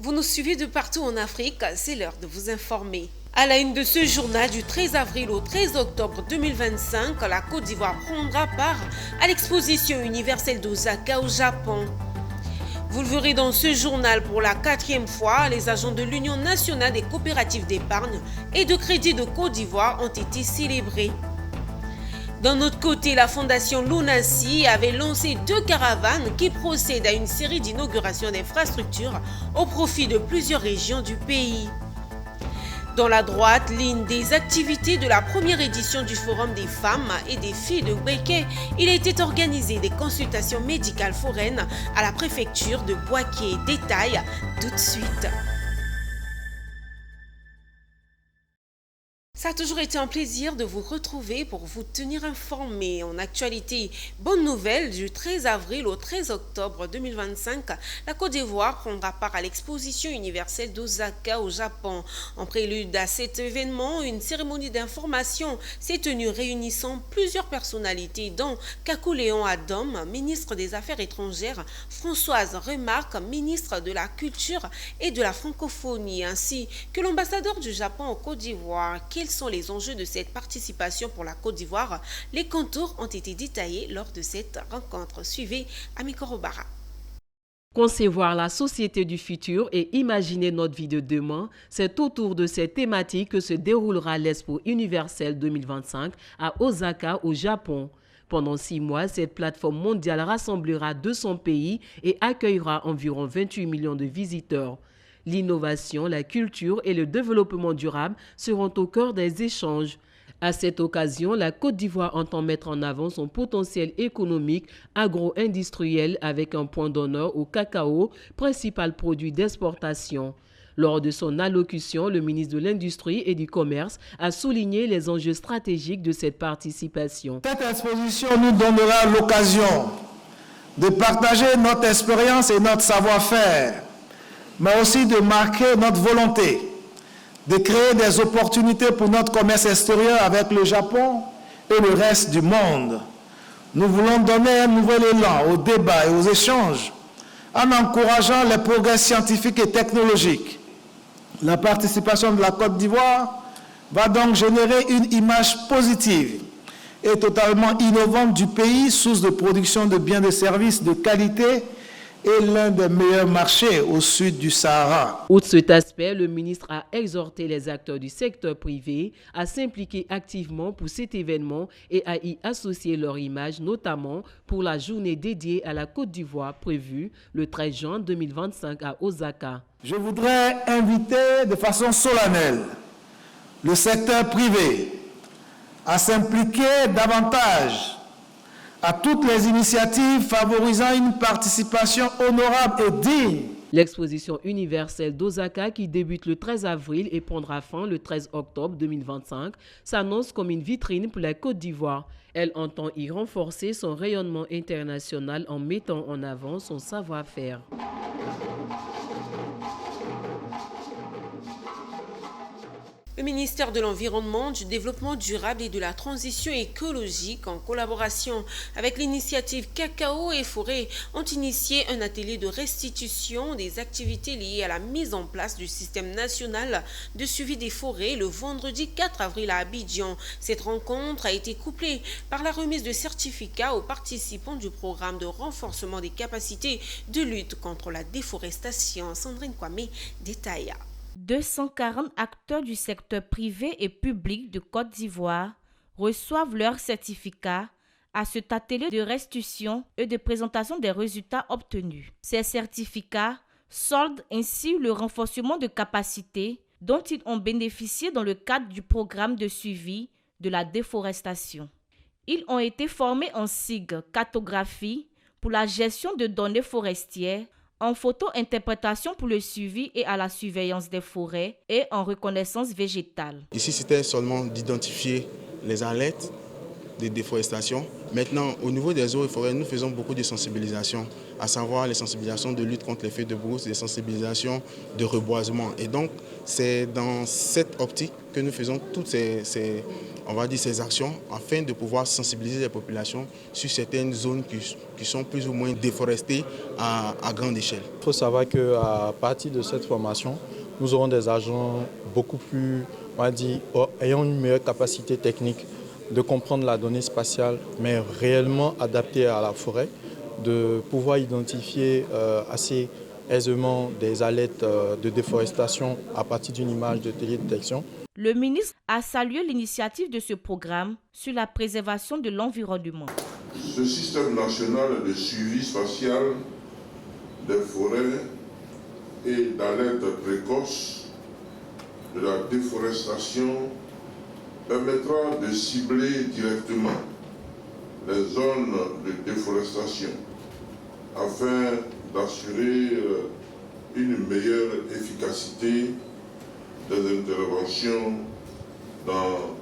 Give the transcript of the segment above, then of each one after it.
Vous nous suivez de partout en Afrique, c'est l'heure de vous informer. À la une de ce journal du 13 avril au 13 octobre 2025, la Côte d'Ivoire prendra part à l'exposition universelle d'Osaka au Japon. Vous le verrez dans ce journal pour la 4e fois, les agents de l'Union nationale des coopératives d'épargne et de crédit de Côte d'Ivoire ont été célébrés. D'un autre côté, la fondation Lunasi avait lancé 2 caravanes qui procèdent à une série d'inaugurations d'infrastructures au profit de plusieurs régions du pays. Dans la droite ligne des activités de la première édition du Forum des femmes et des filles de Bouaké, il a été organisé des consultations médicales foraines à la préfecture de Bouaké. Détail tout de suite. Ça a toujours été un plaisir de vous retrouver pour vous tenir informés. En actualité, bonne nouvelle, du 13 avril au 13 octobre 2025, la Côte d'Ivoire prendra part à l'exposition universelle d'Osaka au Japon. En prélude à cet événement, une cérémonie d'information s'est tenue réunissant plusieurs personnalités dont Kakou Léon Adom, ministre des Affaires étrangères, Françoise Remarque, ministre de la Culture et de la Francophonie, ainsi que l'ambassadeur du Japon en Côte d'Ivoire. Quels sont les enjeux de cette participation pour la Côte d'Ivoire? Les contours ont été détaillés lors de cette rencontre. Suivez Amiko Robara. Concevoir la société du futur et imaginer notre vie de demain, c'est autour de cette thématique que se déroulera l'Expo universelle 2025 à Osaka, au Japon. Pendant 6 mois, cette plateforme mondiale rassemblera 200 pays et accueillera environ 28 millions de visiteurs. L'innovation, la culture et le développement durable seront au cœur des échanges. À cette occasion, la Côte d'Ivoire entend mettre en avant son potentiel économique agro-industriel avec un point d'honneur au cacao, principal produit d'exportation. Lors de son allocution, le ministre de l'Industrie et du Commerce a souligné les enjeux stratégiques de cette participation. Cette exposition nous donnera l'occasion de partager notre expérience et notre savoir-faire, mais aussi de marquer notre volonté de créer des opportunités pour notre commerce extérieur avec le Japon et le reste du monde. Nous voulons donner un nouvel élan aux débats et aux échanges en encourageant les progrès scientifiques et technologiques. La participation de la Côte d'Ivoire va donc générer une image positive et totalement innovante du pays, source de production de biens et de services de qualité et l'un des meilleurs marchés au sud du Sahara. Outre cet aspect, le ministre a exhorté les acteurs du secteur privé à s'impliquer activement pour cet événement et à y associer leur image, notamment pour la journée dédiée à la Côte d'Ivoire prévue le 13 juin 2025 à Osaka. Je voudrais inviter de façon solennelle le secteur privé à s'impliquer davantage à toutes les initiatives favorisant une participation honorable et digne. L'exposition universelle d'Osaka, qui débute le 13 avril et prendra fin le 13 octobre 2025, s'annonce comme une vitrine pour la Côte d'Ivoire. Elle entend y renforcer son rayonnement international en mettant en avant son savoir-faire. Le ministère de l'Environnement, du Développement durable et de la Transition écologique, en collaboration avec l'initiative Cacao et Forêt, ont initié un atelier de restitution des activités liées à la mise en place du système national de suivi des forêts le vendredi 4 avril à Abidjan. Cette rencontre a été couplée par la remise de certificats aux participants du programme de renforcement des capacités de lutte contre la déforestation. Sandrine Kwame détaille. 240 acteurs du secteur privé et public de Côte d'Ivoire reçoivent leur certificat à cet atelier de restitution et de présentation des résultats obtenus. Ces certificats soldent ainsi le renforcement de capacités dont ils ont bénéficié dans le cadre du programme de suivi de la déforestation. Ils ont été formés en SIG, cartographie pour la gestion de données forestières, en photo-interprétation pour le suivi et à la surveillance des forêts et en reconnaissance végétale. Ici, c'était seulement d'identifier les alertes, de déforestation. Maintenant, au niveau des eaux et forêts, nous faisons beaucoup de sensibilisation, à savoir les sensibilisations de lutte contre les feux de brousse, les sensibilisations de reboisement. Et donc, c'est dans cette optique que nous faisons toutes ces actions afin de pouvoir sensibiliser les populations sur certaines zones qui sont plus ou moins déforestées à grande échelle. Il faut savoir qu'à partir de cette formation, nous aurons des agents beaucoup plus, ayant une meilleure capacité technique de comprendre la donnée spatiale, mais réellement adaptée à la forêt, de pouvoir identifier assez aisément des alertes de déforestation à partir d'une image de télédétection. Le ministre a salué l'initiative de ce programme sur la préservation de l'environnement. Ce système national de suivi spatial des forêts et d'alerte précoce de la déforestation permettra de cibler directement les zones de déforestation afin d'assurer une meilleure efficacité des interventions dans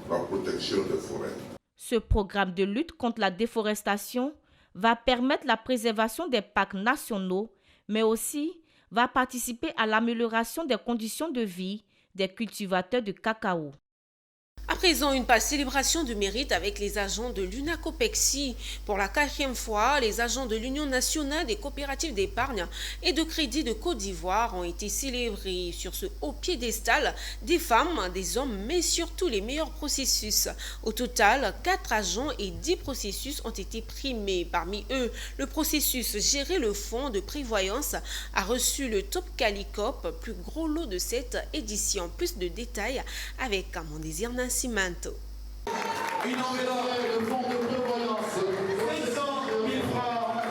la protection des forêts. Ce programme de lutte contre la déforestation va permettre la préservation des parcs nationaux, mais aussi va participer à l'amélioration des conditions de vie des cultivateurs de cacao. À présent, une page célébration du mérite avec les agents de l'UNACOPEXI. Pour la 4e fois, les agents de l'Union nationale des coopératives d'épargne et de crédit de Côte d'Ivoire ont été célébrés sur ce haut piédestal des femmes, des hommes, mais surtout les meilleurs processus. Au total, 4 agents et 10 processus ont été primés. Parmi eux, le processus Gérer le fonds de prévoyance a reçu le Top Calicop, plus gros lot de cette édition. Plus de détails avec mon désir Nancy Manto. Une enveloppe, le fonds de prévoyance, 500 000 francs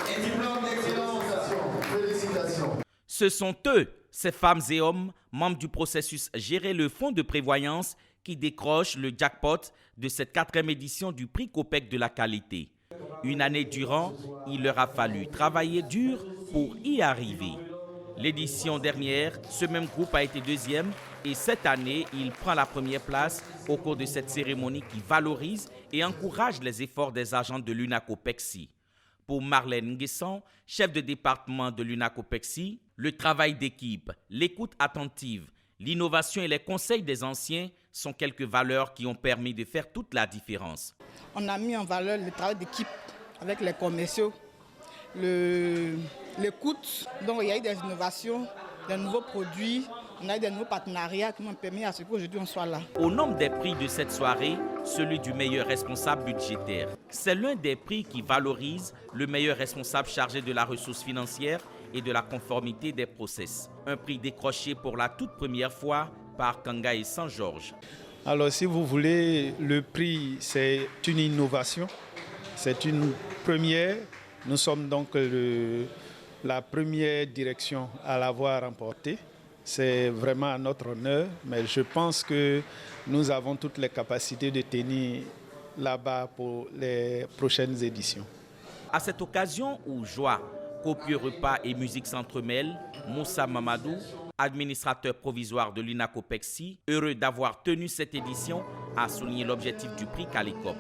et diplôme d'excellence. Félicitations. Ce sont eux, ces femmes et hommes, membres du processus Gérer le fonds de prévoyance, qui décrochent le jackpot de cette 4e édition du prix COPEC de la qualité. Une année durant, il leur a fallu travailler dur pour y arriver. L'édition dernière, ce même groupe a été 2e et cette année, il prend la 1re place au cours de cette cérémonie qui valorise et encourage les efforts des agents de l'UNACOPEXI. Pour Marlène Nguesson, chef de département de l'UNACOPEXI, le travail d'équipe, l'écoute attentive, l'innovation et les conseils des anciens sont quelques valeurs qui ont permis de faire toute la différence. On a mis en valeur le travail d'équipe avec les commerciaux, l'écoute, donc il y a eu des innovations, des nouveaux produits, on a eu des nouveaux partenariats qui m'ont permis à ce qu'aujourd'hui on soit là. Au nombre des prix de cette soirée, celui du meilleur responsable budgétaire. C'est l'un des prix qui valorise le meilleur responsable chargé de la ressource financière et de la conformité des process. Un prix décroché pour la toute première fois par Kangaï Saint-Georges. Alors si vous voulez, le prix c'est une innovation, c'est une première. Nous sommes donc la première direction à l'avoir remporté. C'est vraiment à notre honneur, mais je pense que nous avons toutes les capacités de tenir là-bas pour les prochaines éditions. À cette occasion où joie, copieux repas et musique s'entremêlent, Moussa Mamadou, administrateur provisoire de l'UNACOPEXI, heureux d'avoir tenu cette édition, a souligné l'objectif du prix Calicop.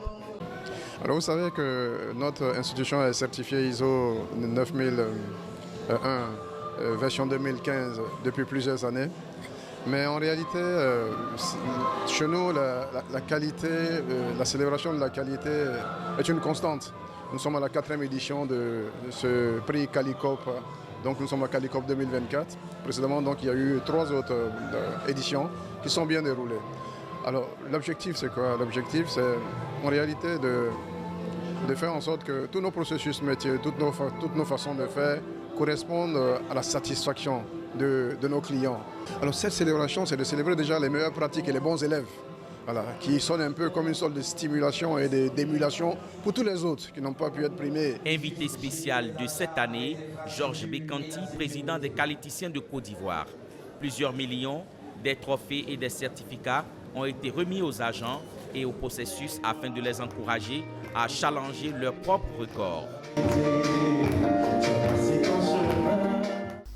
Alors vous savez que notre institution est certifiée ISO 9001 version 2015 depuis plusieurs années. Mais en réalité, chez nous, la qualité, la célébration de la qualité est une constante. Nous sommes à la 4e édition de ce prix Calicop. Donc nous sommes à Calicop 2024. Précédemment, donc, il y a eu 3 autres éditions qui sont bien déroulées. Alors l'objectif c'est quoi? L'objectif c'est en réalité de faire en sorte que tous nos processus métiers, toutes nos façons de faire correspondent à la satisfaction de nos clients. Alors cette célébration, c'est de célébrer déjà les meilleures pratiques et les bons élèves, voilà, qui sonnent un peu comme une sorte de stimulation et d'émulation pour tous les autres qui n'ont pas pu être primés. Invité spécial de cette année, Georges Bekanti, président des qualiticiens de Côte d'Ivoire. Plusieurs millions, des trophées et des certificats ont été remis aux agents et au processus afin de les encourager à challenger leurs propres records.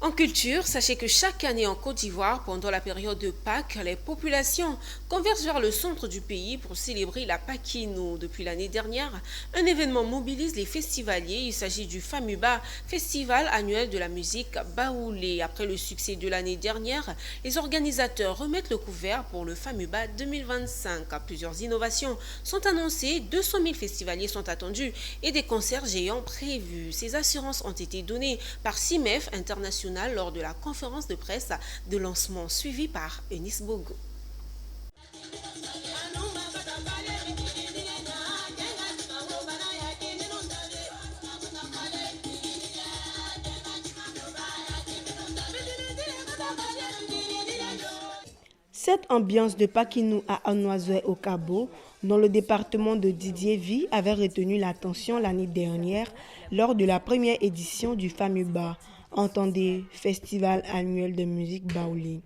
En culture, sachez que chaque année en Côte d'Ivoire, pendant la période de Pâques, les populations convergent vers le centre du pays pour célébrer la Paquinou. Depuis l'année dernière, un événement mobilise les festivaliers. Il s'agit du FAMUBA, festival annuel de la musique baoulé. Après le succès de l'année dernière, les organisateurs remettent le couvert pour le FAMUBA 2025. Plusieurs innovations sont annoncées, 200 000 festivaliers sont attendus et des concerts géants prévus. Ces assurances ont été données par CIMEF International lors de la conférence de presse de lancement suivie par Eunice Bogo. Cette ambiance de Paquinou à Anoisoué au Cabo, dans le département de Didier Vie, avait retenu l'attention l'année dernière lors de la première édition du FAMUBA. Entendez, Festival annuel de musique baoulé.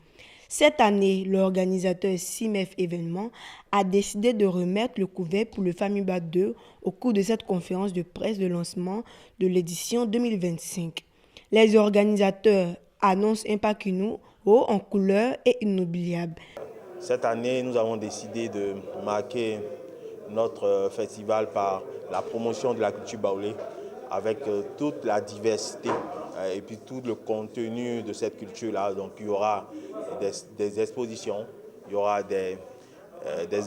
Cette année, l'organisateur CIMEF Événements a décidé de remettre le couvert pour le FAMUBA 2 au cours de cette conférence de presse de lancement de l'édition 2025. Les organisateurs annoncent un Paquinou haut en couleur et inoubliable. Cette année, nous avons décidé de marquer notre festival par la promotion de la culture baoulé avec toute la diversité et puis tout le contenu de cette culture-là. Donc il y aura des expositions, il y aura des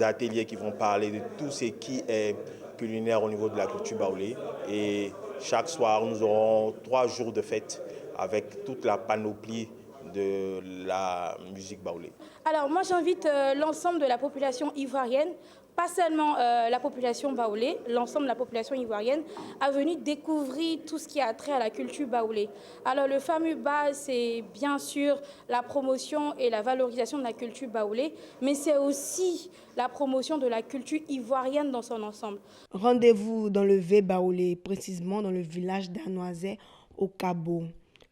ateliers qui vont parler de tout ce qui est culinaire au niveau de la culture baoulé. Et chaque soir, nous aurons 3 jours de fête avec toute la panoplie de la musique baoulé. Alors moi j'invite l'ensemble de la population ivoirienne, pas seulement la population baoulé, l'ensemble de la population ivoirienne à venir découvrir tout ce qui a trait à la culture baoulé. Alors le FAMUBA, c'est bien sûr la promotion et la valorisation de la culture baoulé, mais c'est aussi la promotion de la culture ivoirienne dans son ensemble. Rendez-vous dans le V baoulé, précisément dans le village d'Anoisé au Cabo,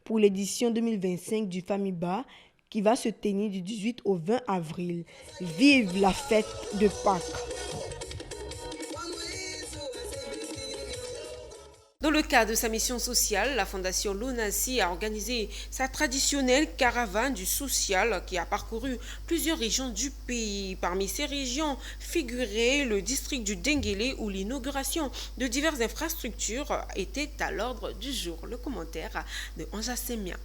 pour l'édition 2025 du FAMUBA qui va se tenir du 18 au 20 avril. Vive la fête de Pâques! Dans le cadre de sa mission sociale, la Fondation Lonasi a organisé sa traditionnelle caravane du social qui a parcouru plusieurs régions du pays. Parmi ces régions figurait le district du Denguélé où l'inauguration de diverses infrastructures était à l'ordre du jour. Le commentaire de Anja Semia.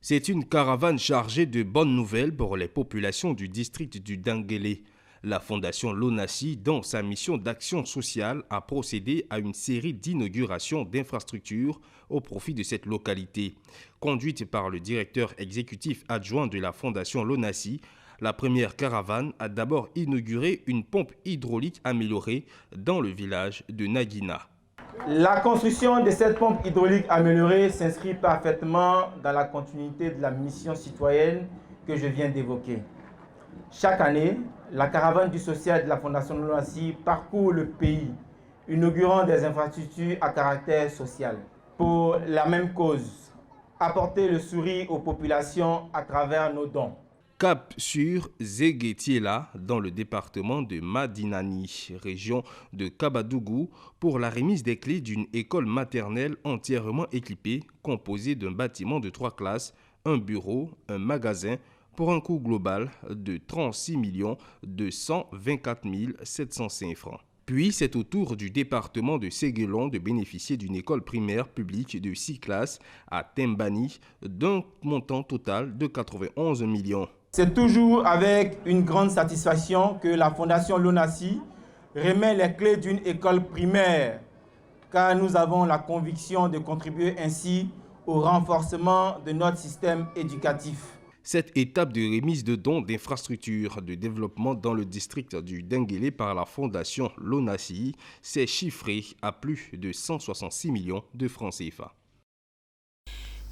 C'est une caravane chargée de bonnes nouvelles pour les populations du district du Denguélé. La Fondation Lonasi, dans sa mission d'action sociale, a procédé à une série d'inaugurations d'infrastructures au profit de cette localité. Conduite par le directeur exécutif adjoint de la Fondation Lonasi, la première caravane a d'abord inauguré une pompe hydraulique améliorée dans le village de Naguina. La construction de cette pompe hydraulique améliorée s'inscrit parfaitement dans la continuité de la mission citoyenne que je viens d'évoquer. Chaque année, la caravane du social de la Fondation Lonasi parcourt le pays, inaugurant des infrastructures à caractère social. Pour la même cause, apporter le sourire aux populations à travers nos dons. Cap sur Zéguetiela, dans le département de Madinani, région de Kabadougou, pour la remise des clés d'une école maternelle entièrement équipée, composée d'un bâtiment de 3 classes, un bureau, un magasin, pour un coût global de 36 224 705 francs. Puis, c'est au tour du département de Séguelon de bénéficier d'une école primaire publique de 6 classes à Tembani d'un montant total de 91 millions. C'est toujours avec une grande satisfaction que la Fondation Lonasi remet les clés d'une école primaire, car nous avons la conviction de contribuer ainsi au renforcement de notre système éducatif. Cette étape de remise de dons d'infrastructures de développement dans le district du Denguélé par la Fondation Lonasi s'est chiffrée à plus de 166 millions de francs CFA.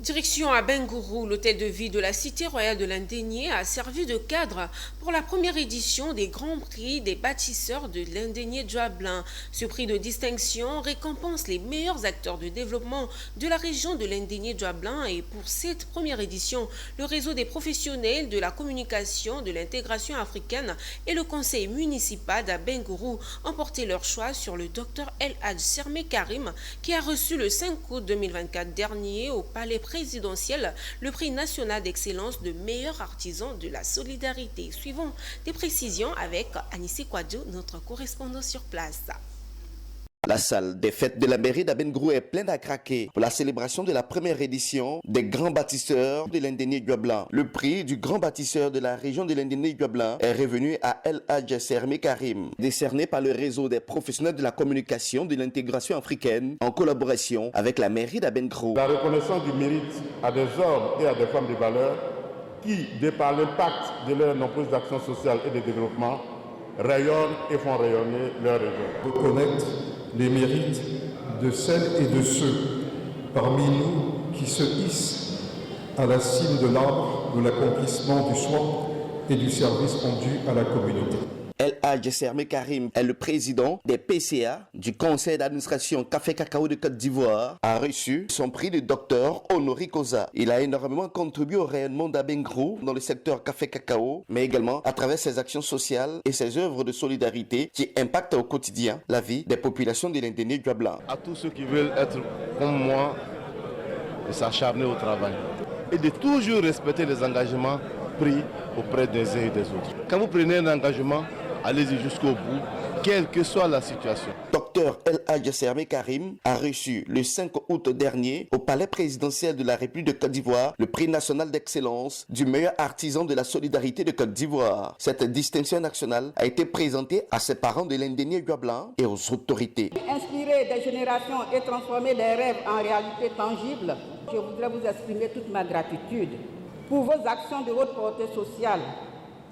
Direction à Bengourou, l'hôtel de ville de la Cité royale de l'Indénié a servi de cadre pour la première édition des Grands Prix des bâtisseurs de l'Indénié Djoablin. Ce prix de distinction récompense les meilleurs acteurs de développement de la région de l'Indénié Djoablin et pour cette première édition, le réseau des professionnels de la communication, de l'intégration africaine et le conseil municipal d'Abengourou ont porté leur choix sur le Dr El Hadj Sermé Karim qui a reçu le 5 août 2024 dernier au Palais présidentielle le prix national d'excellence de meilleur artisan de la solidarité. Suivons des précisions avec Anissé Kwadjo, notre correspondant sur place. La salle des fêtes de la mairie d'Abengrou est pleine à craquer pour la célébration de la première édition des grands bâtisseurs de l'Indéné-Diois-Blanc. Le prix du grand bâtisseur de la région de l'Indéné-Diois-Blanc est revenu à El Hadj Sermé Karim, décerné par le réseau des professionnels de la communication de l'intégration africaine en collaboration avec la mairie d'Abengrou. La reconnaissance du mérite à des hommes et à des femmes de valeur qui, de par l'impact de leurs nombreuses actions sociales et de développement, rayonnent et font rayonner leur région. Reconnaître les mérites de celles et de ceux parmi nous qui se hissent à la cime de l'arbre de l'accomplissement du soin et du service rendu à la communauté. El Hadj Sermé Karim est le président des PCA du conseil d'administration Café Cacao de Côte d'Ivoire, a reçu son prix de docteur Honoré Koza. Il a énormément contribué au rayonnement d'Abengrou dans le secteur Café Cacao, mais également à travers ses actions sociales et ses œuvres de solidarité qui impactent au quotidien la vie des populations de l'Indéné-Diois-Blanc. À tous ceux qui veulent être comme moi, de s'acharner au travail et de toujours respecter les engagements pris auprès des uns et des autres. Quand vous prenez un engagement, allez-y jusqu'au bout, quelle que soit la situation. Docteur El Hadj Sermé Karim a reçu le 5 août dernier au palais présidentiel de la République de Côte d'Ivoire le prix national d'excellence du meilleur artisan de la solidarité de Côte d'Ivoire. Cette distinction nationale a été présentée à ses parents de l'Indéné-Diois-Blanc et aux autorités. Inspirer des générations et transformer des rêves en réalité tangible, je voudrais vous exprimer toute ma gratitude pour vos actions de haute portée sociale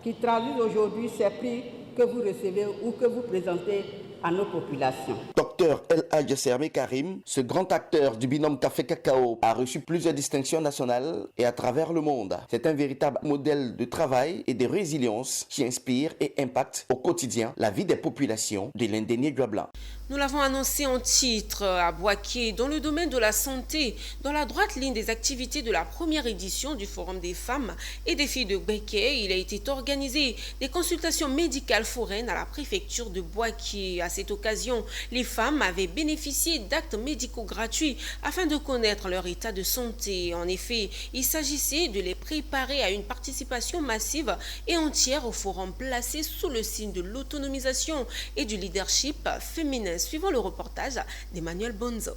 qui traduisent aujourd'hui ces prix que vous recevez ou que vous présentez à nos populations. Docteur El Hadj Sermé Karim, ce grand acteur du binôme Café Cacao, a reçu plusieurs distinctions nationales et à travers le monde. C'est un véritable modèle de travail et de résilience qui inspire et impacte au quotidien la vie des populations de l'Indéné-Diois-Blanc. Nous l'avons annoncé en titre à Boaké, dans le domaine de la santé, dans la droite ligne des activités de la première édition du Forum des femmes et des filles de Boaké, il a été organisé des consultations médicales foraines à la préfecture de Boaké. À cette occasion, les femmes avaient bénéficié d'actes médicaux gratuits afin de connaître leur état de santé. En effet, il s'agissait de les préparer à une participation massive et entière au forum placé sous le signe de l'autonomisation et du leadership féminin. Suivant le reportage d'Emmanuel Bonzo.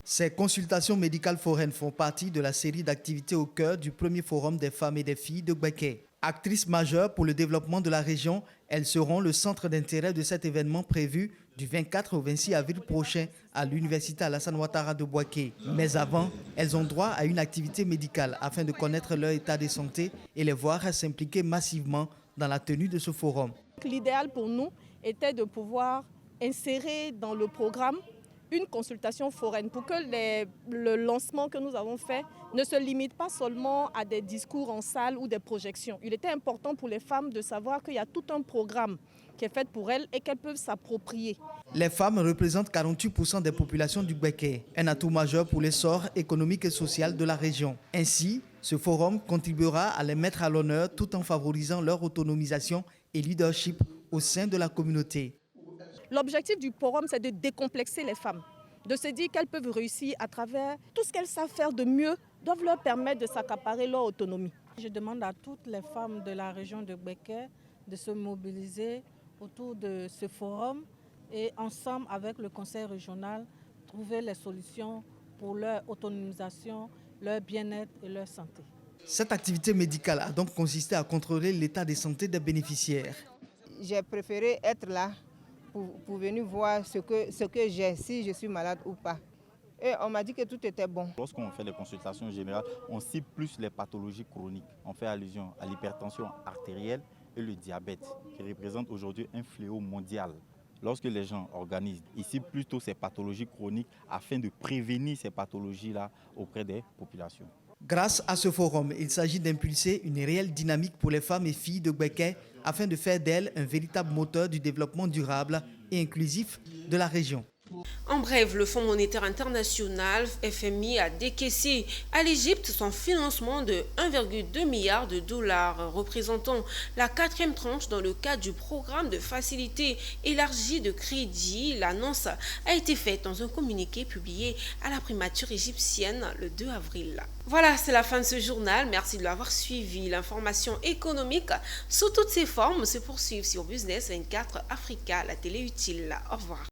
Ces consultations médicales foraines font partie de la série d'activités au cœur du premier forum des femmes et des filles de Boaké. Actrices majeures pour le développement de la région, elles seront le centre d'intérêt de cet événement prévu du 24 au 26 avril prochain à l'Université Alassane Ouattara de Boaké. Mais avant, elles ont droit à une activité médicale afin de connaître leur état de santé et les voir s'impliquer massivement dans la tenue de ce forum. L'idéal pour nous était de pouvoir insérer dans le programme une consultation foraine pour que le lancement que nous avons fait ne se limite pas seulement à des discours en salle ou des projections. Il était important pour les femmes de savoir qu'il y a tout un programme qui est fait pour elles et qu'elles peuvent s'approprier. Les femmes représentent 48% des populations du Boaké, un atout majeur pour l'essor économique et social de la région. Ainsi, ce forum contribuera à les mettre à l'honneur tout en favorisant leur autonomisation et leadership au sein de la communauté. L'objectif du forum, c'est de décomplexer les femmes, de se dire qu'elles peuvent réussir à travers tout ce qu'elles savent faire de mieux, doivent leur permettre de s'accaparer leur autonomie. Je demande à toutes les femmes de la région de Boaké de se mobiliser autour de ce forum et ensemble avec le conseil régional, trouver les solutions pour leur autonomisation, leur bien-être et leur santé. Cette activité médicale a donc consisté à contrôler l'état de santé des bénéficiaires. J'ai préféré être là pour venir voir ce que j'ai, si je suis malade ou pas. Et on m'a dit que tout était bon. Lorsqu'on fait les consultations générales, on cible plus les pathologies chroniques. On fait allusion à l'hypertension artérielle et le diabète, qui représentent aujourd'hui un fléau mondial. Lorsque les gens organisent, ils ciblent plutôt ces pathologies chroniques afin de prévenir ces pathologies-là auprès des populations. Grâce à ce forum, il s'agit d'impulser une réelle dynamique pour les femmes et filles de Boaké afin de faire d'elles un véritable moteur du développement durable et inclusif de la région. En bref, le Fonds monétaire international, FMI, a décaissé à l'Égypte son financement de 1,2 milliard de dollars, représentant la 4e tranche dans le cadre du programme de facilité élargie de crédit. L'annonce a été faite dans un communiqué publié à la primature égyptienne le 2 avril. Voilà, c'est la fin de ce journal. Merci de l'avoir suivi. L'information économique sous toutes ses formes se poursuit sur Business 24 Africa, la télé utile. Au revoir.